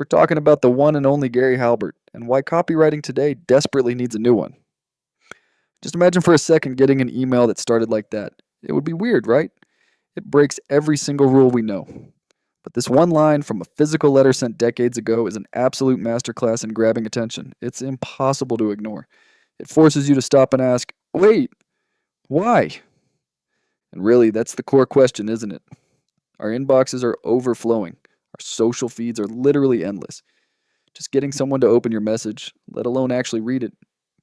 We're talking about the one and only Gary Halbert and why copywriting today desperately needs a new one. Just imagine for a second getting an email that started like that. It would be weird, right? It breaks every single rule we know. But this one line from a physical letter sent decades ago is an absolute masterclass in grabbing attention. It's impossible to ignore. It forces you to stop and ask, wait, why? And really, that's the core question, isn't it? Our inboxes are overflowing. Our social feeds are literally endless. Just getting someone to open your message, let alone actually read it,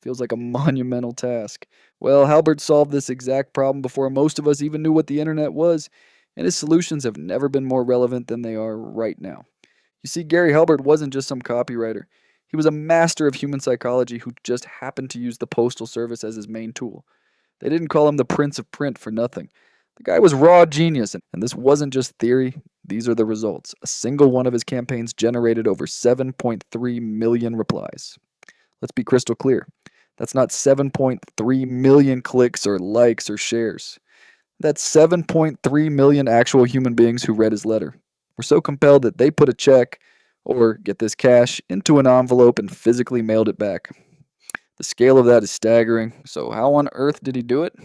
feels like a monumental task. Well, Halbert solved this exact problem before most of us even knew what the internet was, and his solutions have never been more relevant than they are right now. You see, Gary Halbert wasn't just some copywriter. He was a master of human psychology who just happened to use the postal service as his main tool. They didn't call him the Prince of Print for nothing. The guy was raw genius, and this wasn't just theory. These are the results. A single one of his campaigns generated over 7.3 million replies. Let's be crystal clear. That's not 7.3 million clicks or likes or shares. That's 7.3 million actual human beings who read his letter. Were so compelled that they put a check, or get this cash, into an envelope and physically mailed it back. The scale of that is staggering. So how on earth did he do it?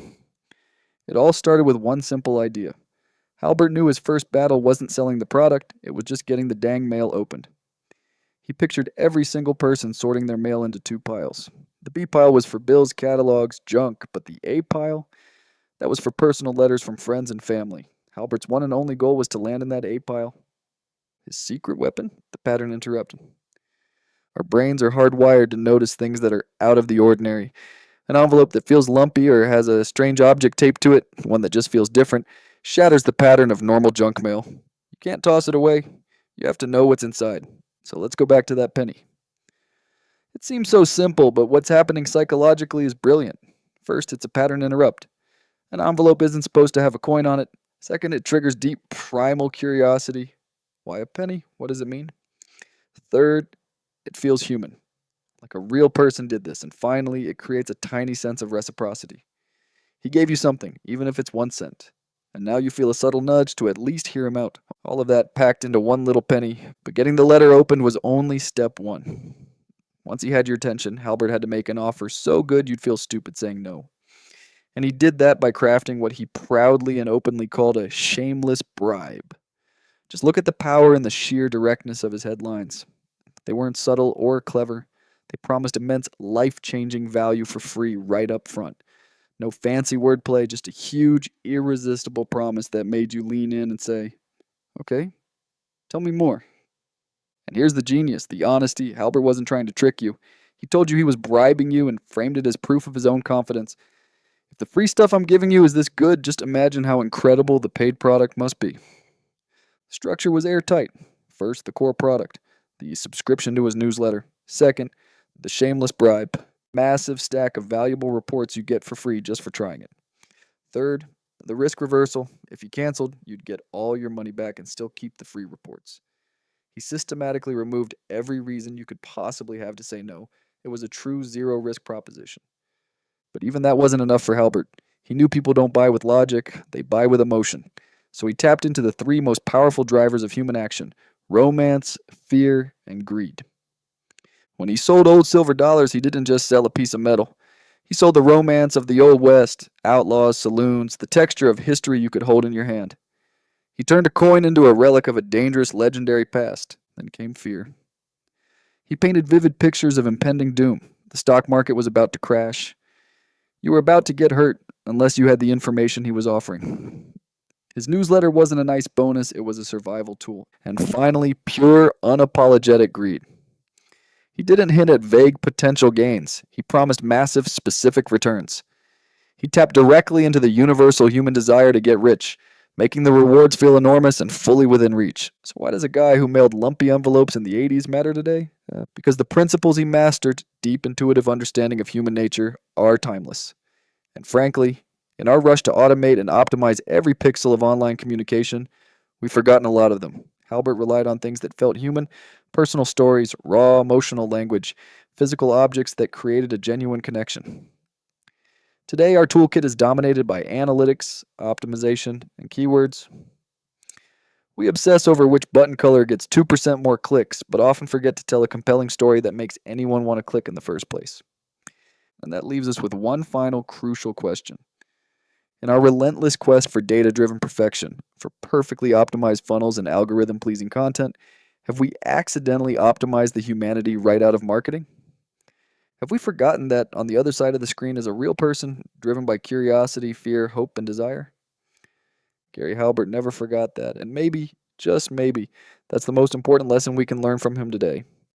It all started with one simple idea. Halbert knew his first battle wasn't selling the product, it was just getting the dang mail opened. He pictured every single person sorting their mail into two piles. The B pile was for bills, catalogs, junk, but the A pile? That was for personal letters from friends and family. Halbert's one and only goal was to land in that A pile. His secret weapon? The pattern interrupted. Our brains are hardwired to notice things that are out of the ordinary. An envelope that feels lumpy or has a strange object taped to it, one that just feels different, shatters the pattern of normal junk mail. You can't toss it away. You have to know what's inside. So let's go back to that penny. It seems so simple, but what's happening psychologically is brilliant. First, it's a pattern interrupt. An envelope isn't supposed to have a coin on it. Second, it triggers deep primal curiosity. Why a penny? What does it mean? Third, it feels human. Like a real person did this. And finally, it creates a tiny sense of reciprocity. He gave you something, even if it's 1 cent. And now you feel a subtle nudge to at least hear him out. All of that packed into one little penny. But getting the letter opened was only step one. Once he had your attention, Halbert had to make an offer so good you'd feel stupid saying no. And he did that by crafting what he proudly and openly called a shameless bribe. Just look at the power and the sheer directness of his headlines. They weren't subtle or clever. They promised immense life-changing value for free right up front. No fancy wordplay, just a huge, irresistible promise that made you lean in and say, okay, tell me more. And here's the genius, the honesty. Halbert wasn't trying to trick you. He told you he was bribing you and framed it as proof of his own confidence. If the free stuff I'm giving you is this good, just imagine how incredible the paid product must be. The structure was airtight. First, the core product, the subscription to his newsletter. Second, the shameless bribe, massive stack of valuable reports you get for free just for trying it. Third, the risk reversal. If you canceled, you'd get all your money back and still keep the free reports. He systematically removed every reason you could possibly have to say no. It was a true zero-risk proposition. But even that wasn't enough for Halbert. He knew people don't buy with logic, they buy with emotion. So he tapped into the three most powerful drivers of human action: romance, fear, and greed. When he sold old silver dollars, he didn't just sell a piece of metal. He sold the romance of the Old West, outlaws, saloons, the texture of history you could hold in your hand. He turned a coin into a relic of a dangerous, legendary past. Then came fear. He painted vivid pictures of impending doom. The stock market was about to crash. You were about to get hurt unless you had the information he was offering. His newsletter wasn't a nice bonus, it was a survival tool. And finally, pure, unapologetic greed. He didn't hint at vague potential gains. He promised massive, specific returns. He tapped directly into the universal human desire to get rich, making the rewards feel enormous and fully within reach. So why does a guy who mailed lumpy envelopes in the 80s matter today? Because the principles he mastered, deep intuitive understanding of human nature, are timeless. And frankly, in our rush to automate and optimize every pixel of online communication, we've forgotten a lot of them. Halbert relied on things that felt human, personal stories, raw emotional language, physical objects that created a genuine connection. Today, our toolkit is dominated by analytics, optimization, and keywords. We obsess over which button color gets 2% more clicks, but often forget to tell a compelling story that makes anyone want to click in the first place. And that leaves us with one final crucial question. In our relentless quest for data driven perfection, for perfectly optimized funnels and algorithm pleasing content, have we accidentally optimized the humanity right out of marketing? Have we forgotten that on the other side of the screen is a real person driven by curiosity, fear, hope, and desire? Gary Halbert never forgot that, and maybe, just maybe, that's the most important lesson we can learn from him today.